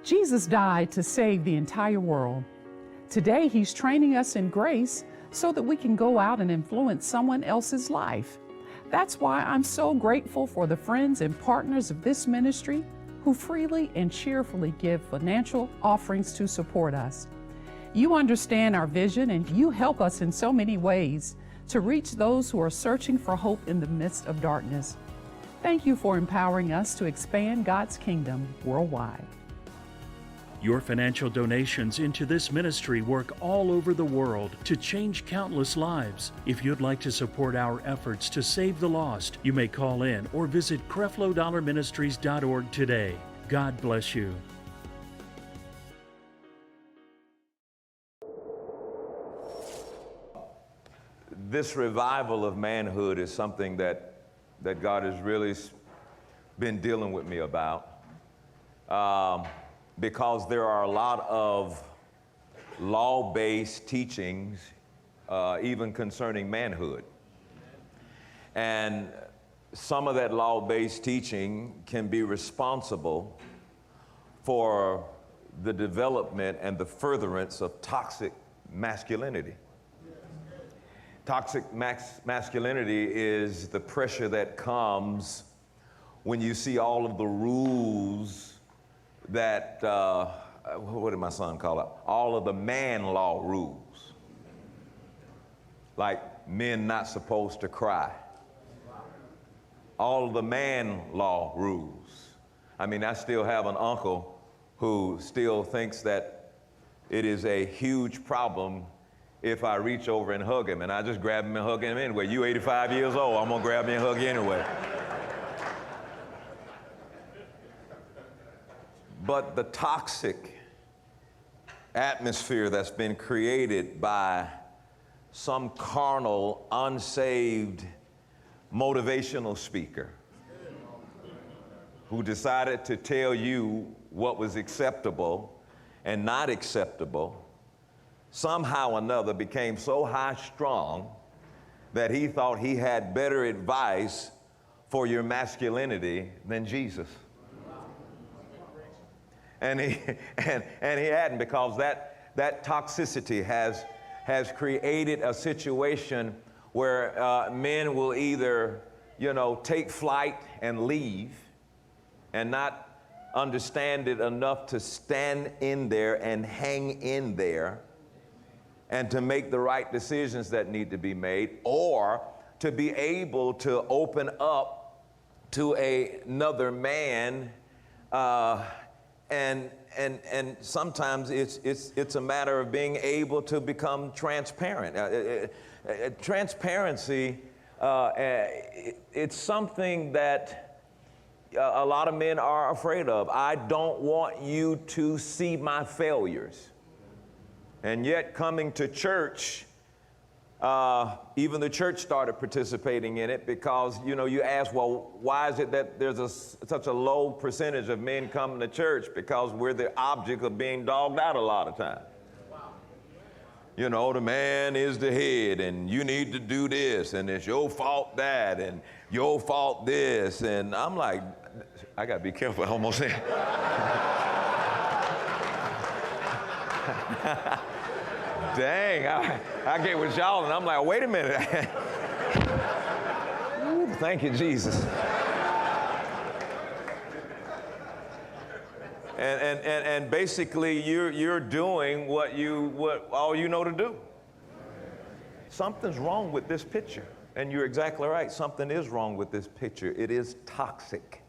Jesus died to save the entire world. Today, he's training us in grace so that we can go out and influence someone else's life. That's why I'm so grateful for the friends and partners of this ministry who freely and cheerfully give financial offerings to support us. You understand our vision and you help us in so many ways to reach those who are searching for hope in the midst of darkness. Thank you for empowering us to expand God's kingdom worldwide. Your financial donations into this ministry work all over the world to change countless lives. If you'd like to support our efforts to save the lost, you may call in or visit CrefloDollarMinistries.org today. God bless you. This revival of manhood is something that God has really been dealing with me about. Because there are a lot of law-based teachings, even concerning manhood. And some of that law-based teaching can be responsible for the development and the furtherance of toxic masculinity. Toxic masculinity is the pressure that comes when you see all of the rules that, what did my son call it? All of the man law rules. Like men not supposed to cry. All of the man law rules. I mean, I still have an uncle who still thinks that it is a huge problem if I reach over and hug him, and I just grab him and hug him anyway. You 85 years old, I'm gonna grab you and hug you anyway. But the toxic atmosphere that's been created by some carnal, unsaved, motivational speaker who decided to tell you what was acceptable and not acceptable, somehow or another became so high-strung that he thought he had better advice for your masculinity than Jesus. And he hadn't, because that toxicity has created a situation where men will either, take flight and leave and not understand it enough to stand in there and hang in there and to make the right decisions that need to be made, or to be able to open up to another man. And sometimes it's a matter of being able to become transparent. Transparency, it's something that a lot of men are afraid of. I don't want you to see my failures. And yet coming to church, even the church started participating in it, because, you ask, well, why is it that there's such a low percentage of men coming to church? Because we're the object of being dogged out a lot of times. Wow. The man is the head, and you need to do this, and it's your fault that, and your fault this. And I'm like, I got to be careful, I almost said. Dang, I get with y'all, and I'm like, wait a minute. Ooh, thank you, Jesus. And basically, you're doing what all you know to do. Something's wrong with this picture, and you're exactly right. Something is wrong with this picture. It is toxic.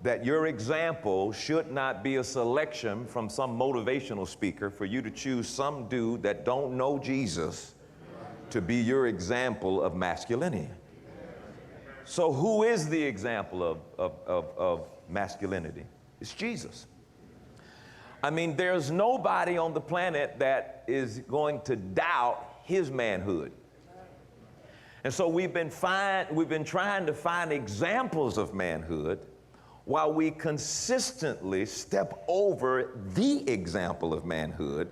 That your example should not be a selection from some motivational speaker for you to choose some dude that don't know Jesus to be your example of masculinity. So who is the example of masculinity? It's Jesus. I mean, there's nobody on the planet that is going to doubt his manhood. And so we've been trying to find examples of manhood while we consistently step over the example of manhood,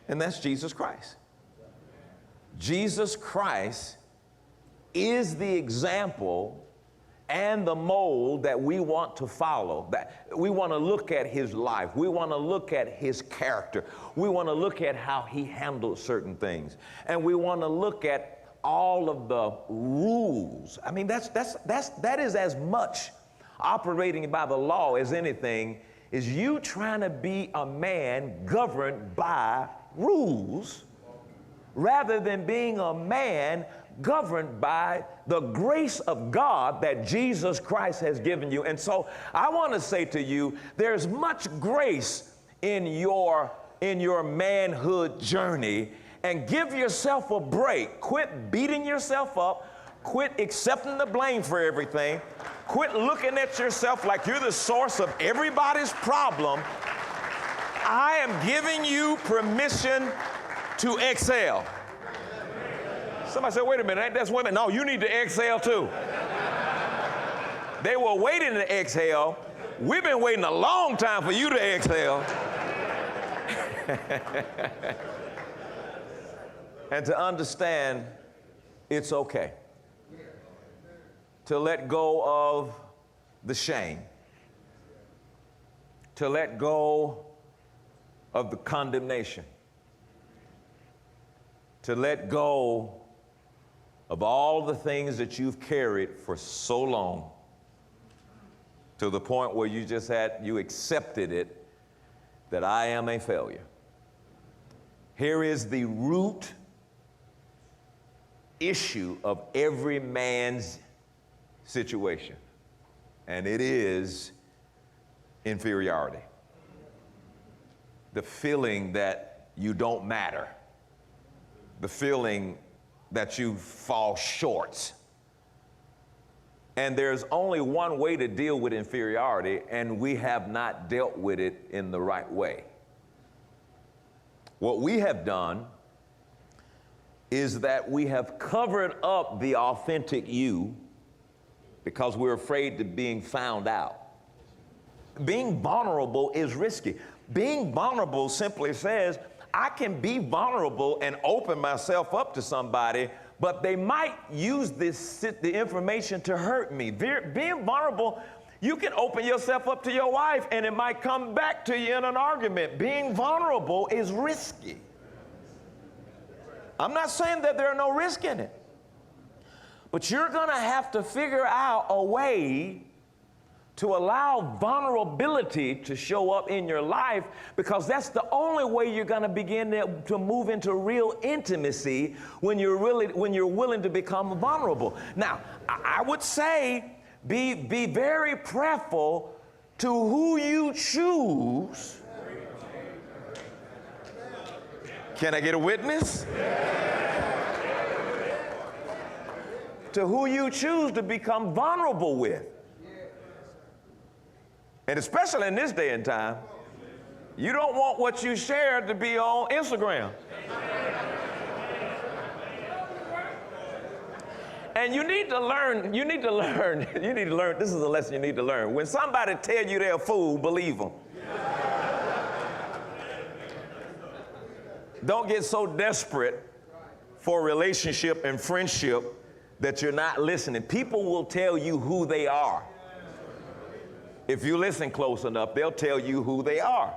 and that's Jesus Christ. Jesus Christ is the example and the mold that we want to follow. That we want to look at his life. We want to look at his character. We want to look at how he handled certain things. And we want to look at all of the rules. I mean, that is as much operating by the law as anything, is you trying to be a man governed by rules rather than being a man governed by the grace of God that Jesus Christ has given you. And so I want to say to you, there's much grace in your manhood journey, and give yourself a break. Quit beating yourself up. Quit accepting the blame for everything. Quit looking at yourself like you're the source of everybody's problem. I am giving you permission to exhale. Somebody said, wait a minute, that's women. No, you need to exhale too. They were waiting to exhale. We've been waiting a long time for you to exhale. And to understand it's okay to let go of the shame, to let go of the condemnation, to let go of all the things that you've carried for so long, to the point where you accepted it, that I am a failure. Here is the root issue of every man's situation, and it is inferiority. The feeling that you don't matter, the feeling that you fall short. And there's only one way to deal with inferiority, and we have not dealt with it in the right way. What we have done is that we have covered up the authentic you because we're afraid of being found out. Being vulnerable is risky. Being vulnerable simply says, I can be vulnerable and open myself up to somebody, but they might use the information to hurt me. Being vulnerable, you can open yourself up to your wife and it might come back to you in an argument. Being vulnerable is risky. I'm not saying that there are no risk in it, but you're going to have to figure out a way to allow vulnerability to show up in your life, because that's the only way you're going to begin to move into real intimacy, when you're willing to become vulnerable. Now, I would say be very prayerful to who you choose. Can I get a witness? To who you choose to become vulnerable with. And especially in this day and time, you don't want what you share to be on Instagram. And you need to learn, this is a lesson you need to learn. When somebody tell you they're a fool, believe them. Don't get so desperate for relationship and friendship that you're not listening. People will tell you who they are. If you listen close enough, they'll tell you who they are.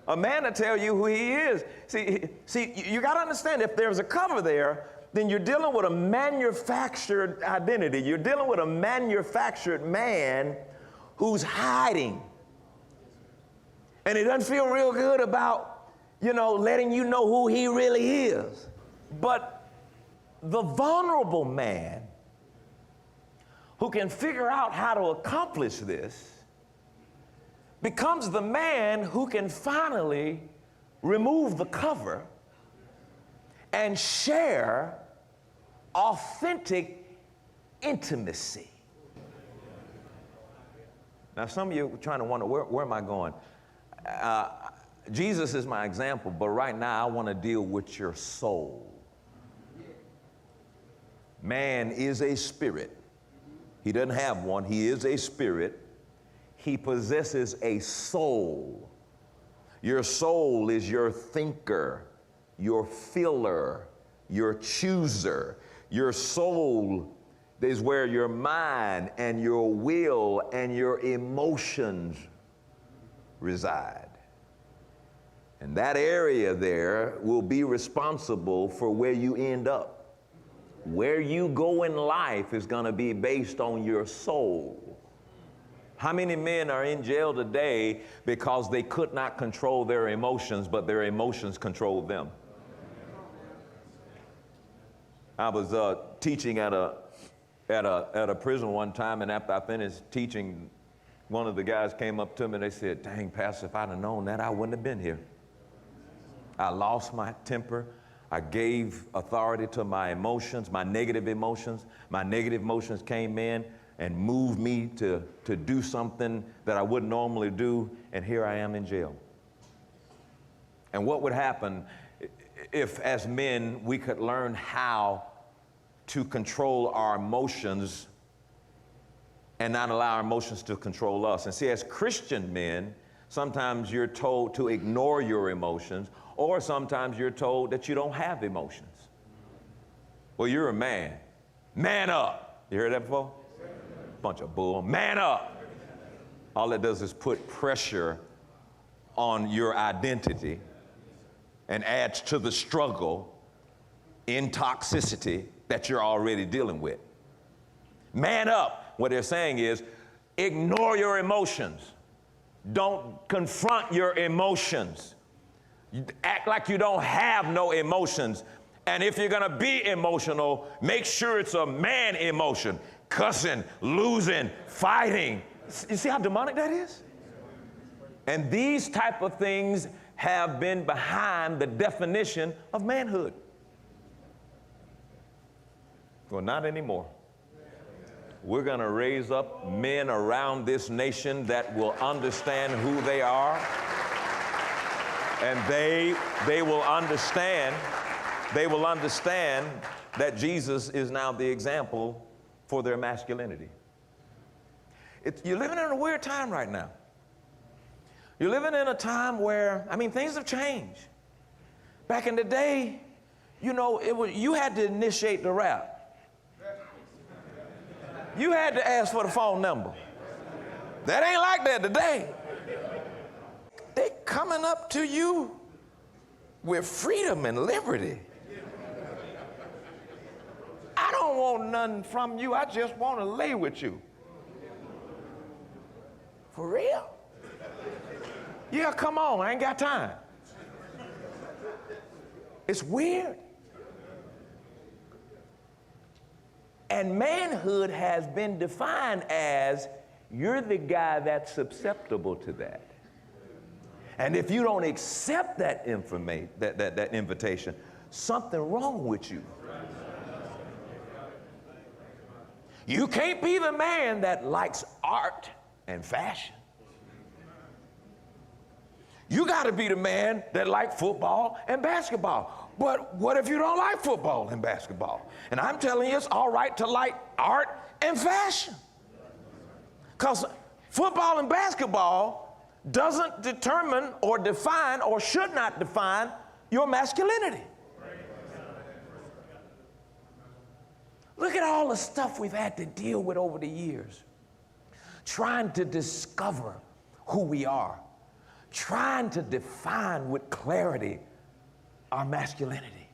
A man will tell you who he is. See, you got to understand, if there's a cover there, then you're dealing with a manufactured identity. You're dealing with a manufactured man who's hiding. And he doesn't feel real good about, letting you know who he really is. But the vulnerable man who can figure out how to accomplish this becomes the man who can finally remove the cover and share authentic intimacy. Now, some of you are trying to wonder, where am I going? Jesus is my example, but right now I want to deal with your soul. Man is a spirit. He doesn't have one. He is a spirit. He possesses a soul. Your soul is your thinker, your feeler, your chooser. Your soul is where your mind and your will and your emotions reside. And that area there will be responsible for where you end up. Where you go in life is going to be based on your soul. How many men are in jail today because they could not control their emotions, but their emotions controlled them? I was teaching at a prison one time, and after I finished teaching, one of the guys came up to me and they said, "Dang, Pastor, if I'd have known that, I wouldn't have been here. I lost my temper. I gave authority to my emotions, my negative emotions. My negative emotions came in and moved me to do something that I wouldn't normally do, and here I am in jail." And what would happen if, as men, we could learn how to control our emotions and not allow our emotions to control us? And see, as Christian men, sometimes you're told to ignore your emotions, or sometimes you're told that you don't have emotions. Well, you're a man. Man up. You heard that before? Bunch of bull. Man up. All that does is put pressure on your identity and adds to the struggle in toxicity that you're already dealing with. Man up. What they're saying is, ignore your emotions. Don't confront your emotions. Act like you don't have no emotions. And if you're going to be emotional, make sure it's a man emotion. Cussing, losing, fighting. You see how demonic that is? And these type of things have been behind the definition of manhood. Well, not anymore. We're going to raise up men around this nation that will understand who they are. And they will understand that Jesus is now the example for their masculinity. You're living in a weird time right now. You're living in a time where, things have changed. Back in the day, you had to initiate the rap. You had to ask for the phone number. That ain't like that today. They coming up to you with freedom and liberty. I don't want nothing from you. I just want to lay with you. For real? Yeah, come on. I ain't got time. It's weird. And manhood has been defined as you're the guy that's susceptible to that. And if you don't accept that invitation, something wrong with you. You can't be the man that likes art and fashion. You got to be the man that likes football and basketball. But what if you don't like football and basketball? And I'm telling you, it's all right to like art and fashion. Because football and basketball doesn't determine or define or should not define your masculinity. Look at all the stuff we've had to deal with over the years. Trying to discover who we are. Trying to define with clarity our masculinity.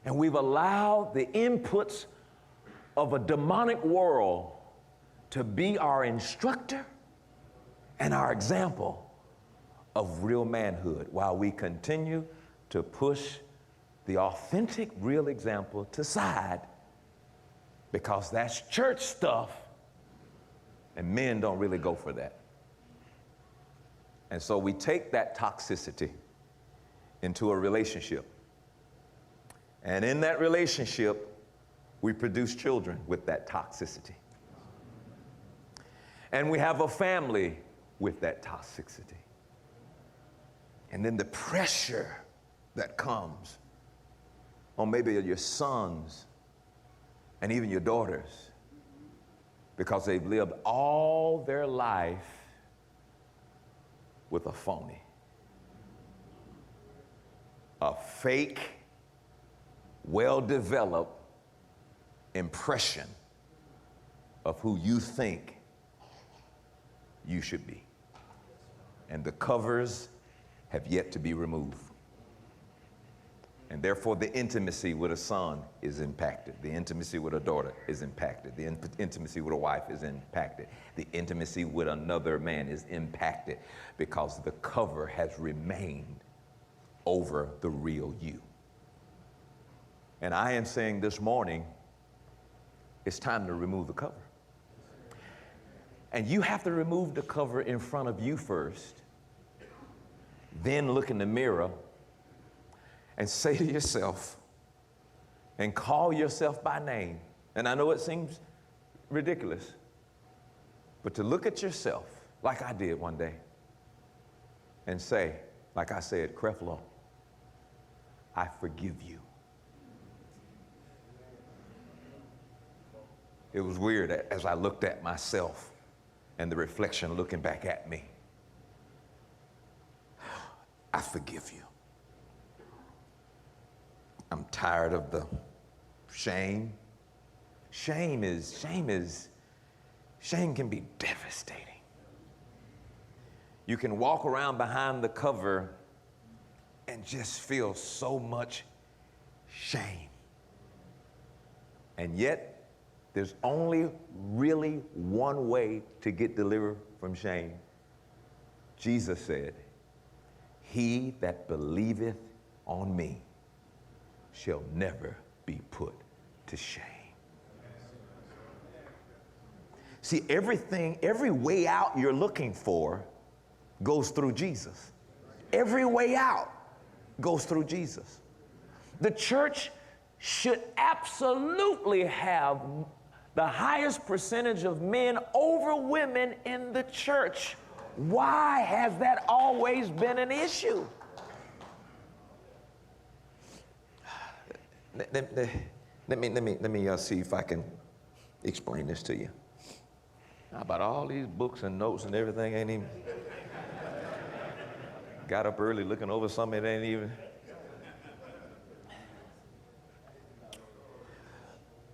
And we've allowed the inputs of a demonic world to be our instructor and our example of real manhood, while we continue to push the authentic, real example to side because that's church stuff, and men don't really go for that. And so we take that toxicity into a relationship. And in that relationship, we produce children with that toxicity. And we have a family with that toxicity. And then the pressure that comes on maybe your sons and even your daughters, because they've lived all their life with a phony, a fake, well-developed impression of who you think you should be. And the covers have yet to be removed. And therefore, the intimacy with a son is impacted. The intimacy with a daughter is impacted. The intimacy with a wife is impacted. The intimacy with another man is impacted because the cover has remained over the real you. And I am saying this morning, it's time to remove the cover. And you have to remove the cover in front of you first, then look in the mirror and say to yourself and call yourself by name. And I know it seems ridiculous, but to look at yourself like I did one day and say, like I said, Creflo, I forgive you. It was weird as I looked at myself and the reflection looking back at me. I forgive you. I'm tired of the shame. Shame can be devastating. You can walk around behind the cover and just feel so much shame. And yet, there's only really one way to get delivered from shame. Jesus said, "He that believeth on me shall never be put to shame." See, every way out you're looking for goes through Jesus. Every way out goes through Jesus. The church should absolutely have the highest percentage of men over women in the church. Why has that always been an issue? Let me see if I can explain this to you. How about all these books and notes and everything ain't even got up early looking over something that ain't even.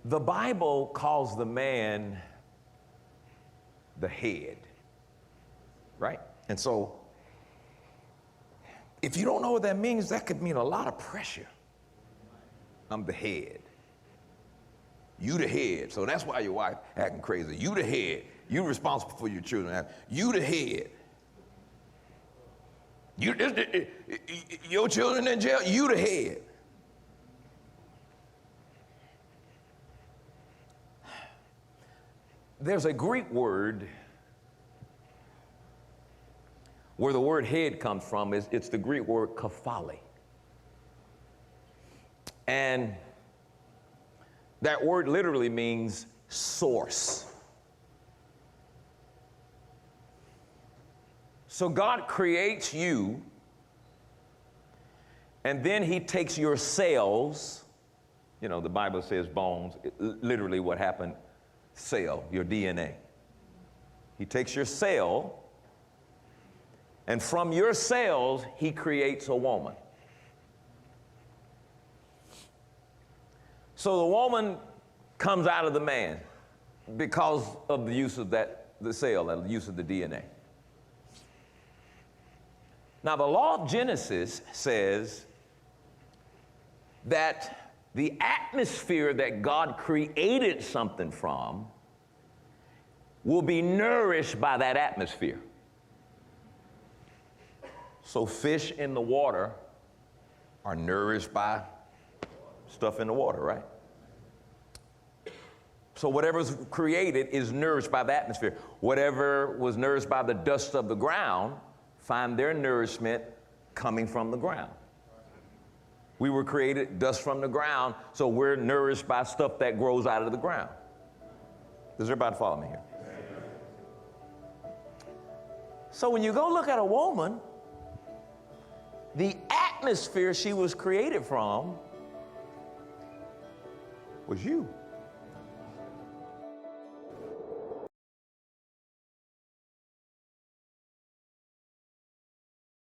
The Bible calls the man the head, right? And so if you don't know what that means, that could mean a lot of pressure. I'm the head. You the head. So that's why your wife acting crazy. You the head. You responsible for your children. You the head. Your children in jail. You the head. There's a Greek word where the word head comes from. It's the Greek word kephale. And that word literally means source. So God creates you, and then he takes your cells, you know, the Bible says bones, literally what happened, cell, your DNA. He takes your cell, and from your cells, he creates a woman. So the woman comes out of the man because of the use of the cell, the use of the DNA. Now, the law of Genesis says that the atmosphere that God created something from will be nourished by that atmosphere. So fish in the water are nourished by stuff in the water, right? So whatever's created is nourished by the atmosphere. Whatever was nourished by the dust of the ground find their nourishment coming from the ground. We were created dust from the ground, so we're nourished by stuff that grows out of the ground. Does everybody follow me here? So when you go look at a woman, the atmosphere she was created from was you.